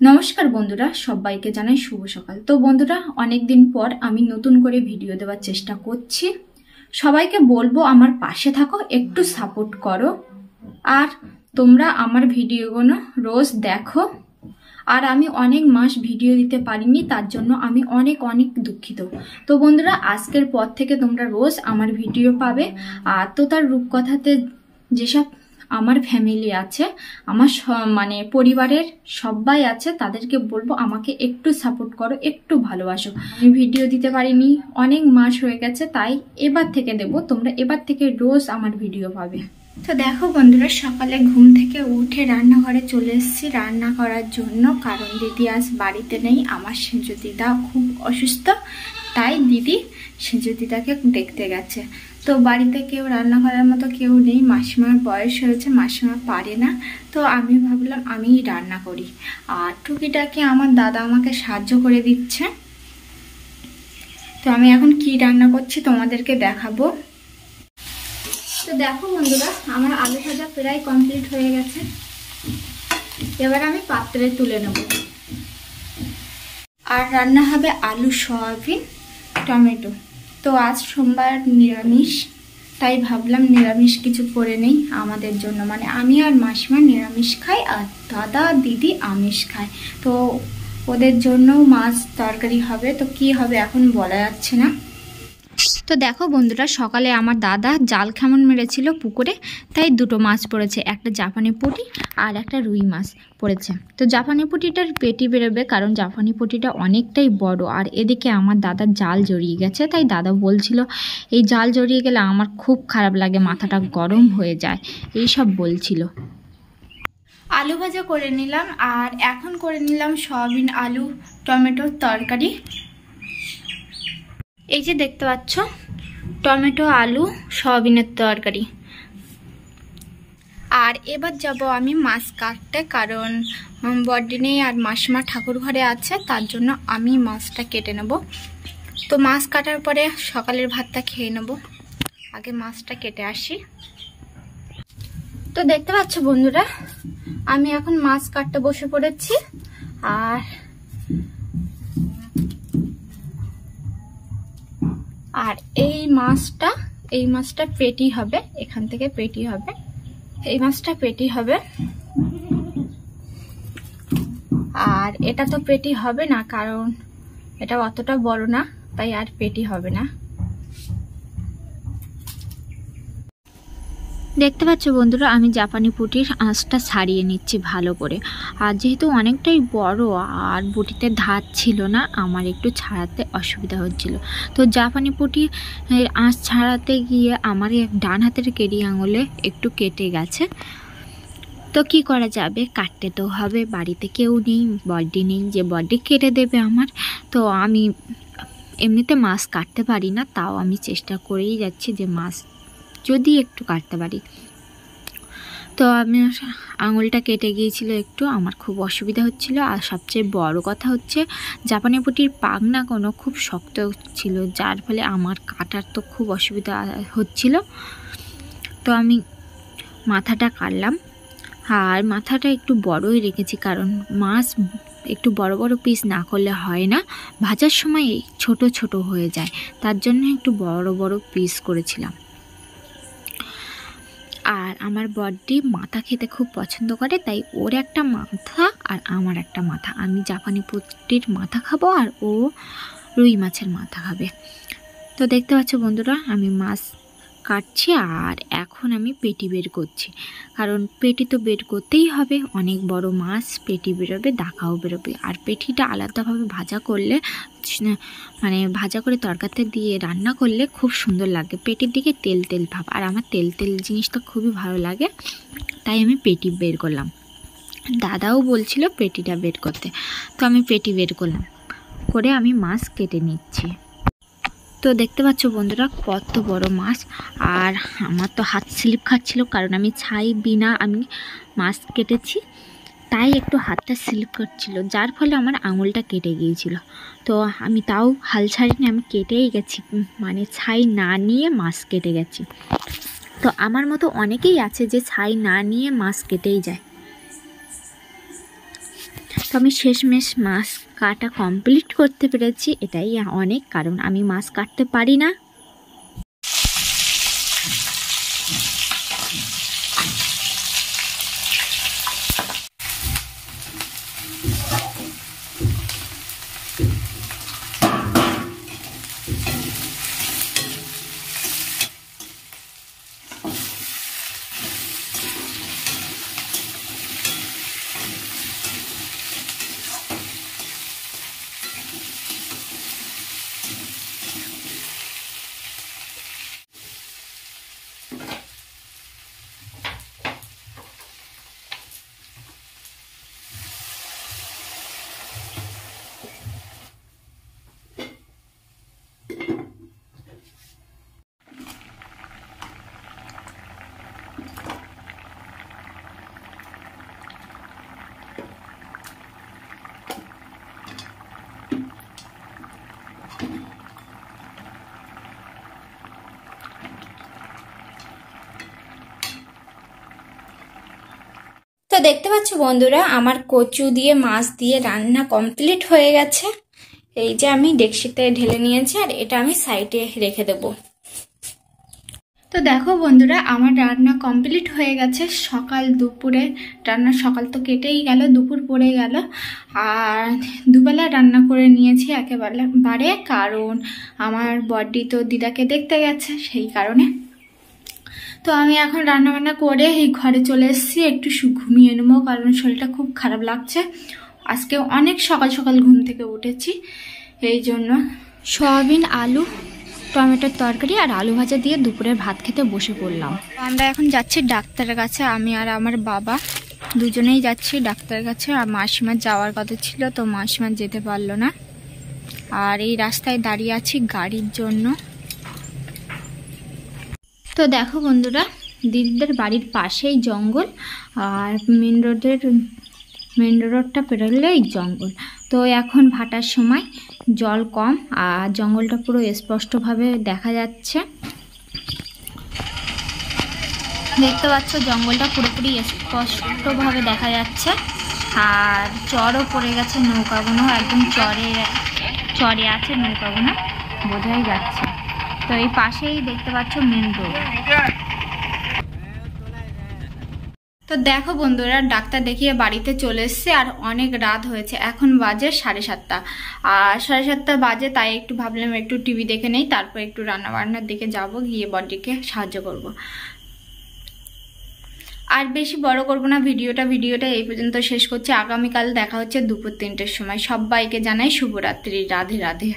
নমস্কার বন্ধুরা, সবাইকে জানাই শুভ সকাল। তো বন্ধুরা, অনেক দিন পর আমি নতুন করে ভিডিও দেওয়ার চেষ্টা করছি। সবাইকে বলবো আমার পাশে থাকো, একটু সাপোর্ট করো, আর তোমরা আমার ভিডিওগুলো রোজ দেখো। আর আমি অনেক মাস ভিডিও দিতে পারিনি, তার জন্য আমি অনেক অনেক দুঃখিত। তো বন্ধুরা, আজকের পর থেকে তোমরা রোজ আমার ভিডিও পাবে। আর তো তার রূপকথাতে যেসব আমার ফ্যামিলি আছে, আমার মানে পরিবারের সবাই আছে, তাদেরকে বলবো আমাকে একটু সাপোর্ট করো, একটু ভালোবাসো। আমি ভিডিও দিতে পারিনি, অনেক মাস হয়ে গেছে, তাই এবার থেকে দেব। তোমরা এবার থেকে রোজ আমার ভিডিও পাবে। তো দেখো বন্ধুরা, সকালে ঘুম থেকে উঠে রান্নাঘরে চলে এসেছি রান্না করার জন্য, কারণ দিদি আজ বাড়িতে নেই। আমার সেজু দিদা খুব অসুস্থ, তাই দিদি সেজু দিদাকে দেখতে গেছে। তো বাড়িতে কেউ রান্না করার মতো কেউ নেই, মাসিমার বয়স হয়েছে, মাসিমা পারে না। তো আমি ভাবলাম আমি রান্না করি, আর টুকিটাকি আমার দাদা আমাকে সাহায্য করে দিচ্ছে। তো আমি এখন কি রান্না করছি তোমাদেরকে দেখাবো। তো দেখো বন্ধুরা, আমার আলু ভাজা প্রায় কমপ্লিট হয়ে গেছে। এবার আমি পাত্রে তুলে নেব। আর রান্না হবে আলু, সয়াবিন, টমেটো। তো আজ সোমবার নিরামিষ, তাই ভাবলাম নিরামিষ কিছু করে নেই আমাদের জন্য। মানে আমি আর মাসিমা নিরামিষ খাই, আর দাদা দিদি আমিষ খায়। তো ওদের জন্যও মাছ তরকারি হবে। তো কি হবে এখন বলা যাচ্ছে না। তো দেখো বন্ধুরা, সকালে আমার দাদা জাল খেমন মেরেছিল পুকুরে, তাই দুটো মাছ পড়েছে, একটা জাপানি পুঁটি আর একটা রুই মাছ পড়েছে। তো জাপানি পুঁটিটার পেটি বেরোবে, কারণ জাপানি পুঁটিটা অনেকটাই বড়। আর এদিকে আমার দাদার জাল জড়িয়ে গেছে, তাই দাদা বলছিল এই জাল জড়িয়ে গেলে আমার খুব খারাপ লাগে, মাথাটা গরম হয়ে যায়, এইসব বলছিল। আলু ভাজা করে নিলাম, আর এখন করে নিলাম সয়াবিন আলু টমেটোর তরকারি। এই যে দেখতে পাচ্ছ, টমেটো আলু সয়াবিনের তরকারি। আর এবার যাব আমি মাছ কাটতে, কারণ বড়দি নেই আর মাসিমা ঠাকুর ঘরে আছে, তার জন্য আমি মাছটা কেটে নেব। তো মাছ কাটার পরে সকালের ভাতটা খেয়ে নেব, আগে মাছটা কেটে আসি। তো দেখতে পাচ্ছ বন্ধুরা, আমি এখন মাছ কাটতে বসে পড়েছি। আর এই মাছটা পেটি হবে, এখান থেকে পেটি হবে, এই মাছটা পেটি হবে। আর এটা তো পেটি হবে না, কারণ এটা অতটা বড় না, তাই আর পেটি হবে না। দেখতে পাচ্ছ বন্ধুরা, আমি জাপানি পুঁটির আঁশটা ছাড়িয়ে নিচ্ছি ভালো করে। আর যেহেতু অনেকটাই বড় আর বটিতে ধার ছিল না, আমার একটু ছাড়াতে অসুবিধা হচ্ছিল। তো জাপানি পুঁটির আঁশ ছাড়াতে গিয়ে আমার ডান হাতের কেড়ি আঙুলে একটু কেটে গেছে। তো কি করা যাবে, কাটতে তো হবে, বাড়িতে কেউ নেই, বডি নেই যে বডি কেটে দেবে আমার। তো আমি এমনিতে মাছ কাটতে পারি না, তাও আমি চেষ্টা করেই যাচ্ছি যে মাছ যদি একটু কাটতে পারি। তো আমি আঙুলটা কেটে গিয়েছিল একটু, আমার খুব অসুবিধা হচ্ছিল। আর সবচেয়ে বড় কথা হচ্ছে জাপানি পুঁটির পাখনা কোনো খুব শক্ত ছিল, যার ফলে আমার কাটার তো খুব অসুবিধা হচ্ছিল। তো আমি মাথাটা কাটলাম, আর মাথাটা একটু বড়ই রেখেছি, কারণ মাছ একটু বড় বড় পিস না করলে হয় না, ভাজার সময় ছোট ছোট হয়ে যায়, তার জন্য একটু বড় বড় পিস করেছিলাম। আর আমার বড়দি মাথা খেতে খুব পছন্দ করে, তাই ওর একটা মাথা আর আমার একটা মাথা, আমি জাপানি পুঁটির মাথা খাবো আর ও রুই মাছের মাথা খাবে। তো দেখতে পাচ্ছ বন্ধুরা, আমি মাছ কাটছি, আর এখন আমি পেটি বের করছি, কারণ পেটি তো বের করতেই হবে, অনেক বড় মাছ, পেটি বেরোবে, দাকাও বেরোবে। আর পেটিটা আলাদাভাবে ভাজা করলে, মানে ভাজা করে তরকারিতে দিয়ে রান্না করলে খুব সুন্দর লাগে, পেটির দিকে তেল তেল ভাব, আর আমার তেল তেল জিনিসটা খুবই ভালো লাগে, তাই আমি পেটি বের করলাম। দাদাও বলছিল পেটিটা বের করতে, তো আমি পেটি বের করলাম, করে আমি মাছ কেটে নিচ্ছি। তো দেখতে পাচ্ছ বন্ধুরা, কত বড় মাছ। আর আমার তো হাত স্লিপ খাচ্ছিল, কারণ আমি ছাই বিনা আমি মাছ কেটেছি, তাই একটু হাতটা স্লিপ করছিল, যার ফলে আমার আঙুলটা কেটে গিয়েছিল। তো আমি তাও হাল ছাড়িনি, আমি কেটেই গেছি, মানে ছাই না নিয়ে মাছ কেটে গেছি। তো আমার মতো অনেকেই আছে যে ছাই না নিয়ে মাছ কেটেই যায়। তো আমি শেষমেশ মাছ কাটা কমপ্লিট করতে পেরেছি, এটাই অনেক, কারণ আমি মাছ কাটতে পারি না। তো দেখতে পাচ্ছ বন্ধুরা, আমার কচু দিয়ে মাছ দিয়ে রান্না কমপ্লিট হয়ে গেছে। এই যে আমি ডেকচিতে ঢেলে নিয়েছি, আর এটা আমি সাইডে রেখে দেব। তো দেখো বন্ধুরা, আমার রান্না কমপ্লিট হয়ে গেছে। সকাল দুপুরে রান্না, সকাল তো কেটেই গেল, দুপুর পড়ে গেল, আর দুবেলা রান্না করে নিয়েছি একেবারে, কারণ আমার বড়দি তো দিদাকে দেখতে গেছে, সেই কারণে। তো আমি এখন রান্না বান্না করে এই ঘরে চলে এসেছি, একটু ঘুমিয়ে নেবো, কারণ শরীরটা খুব খারাপ লাগছে। আজকে অনেক সকাল সকাল ঘুম থেকে উঠেছি, এই জন্য। সয়াবিন, আলু, টমেটোর তরকারি আর আলু ভাজা দিয়ে দুপুরের ভাত খেতে বসে পড়লাম। আমরা এখন যাচ্ছি ডাক্তারের কাছে, আমি আর আমার বাবা দুজনেই যাচ্ছি ডাক্তারের কাছে। আর মাসিমার যাওয়ার কথা ছিল, তো মাসিমার যেতে পারলো না। আর এই রাস্তায় দাঁড়িয়ে আছি গাড়ির জন্য। তো দেখো বন্ধুরা, দিদিদের বাড়ির পাশেই জঙ্গল, আর মেন রোডটা পেরোলেই জঙ্গল। তো এখন ভাটার সময় জল কম, আর জঙ্গলটা পুরো স্পষ্টভাবে দেখা যাচ্ছে। দেখতে পাচ্ছ জঙ্গলটা পুরোপুরি স্পষ্টভাবে দেখা যাচ্ছে। আর চরও পড়ে গেছে, নৌকাগুলো একদম চরে আছে, নৌকাগুলো বোঝাই যাচ্ছে। তো এই পাশেই দেখতে পাচ্ছ মেন রোড। তো দেখো বন্ধুরা, ডাক্তার দেখিয়ে বাড়িতে চলে এসছে, আর অনেক রাত হয়েছে, এখন বাজে 7:30। আর 7:30 বাজে, তাই একটু ভাবলাম একটু টিভি দেখে নেই, তারপর একটু রান্না বান্নার দিকে যাব, গিয়ে বডিকে সাহায্য করব। আর বেশি বড় করব না ভিডিওটা এই পর্যন্ত শেষ করছি। আগামীকাল দেখা হচ্ছে দুপুর 3টের সময়। সবাইকে জানাই শুভরাত্রি, রাধে রাধে।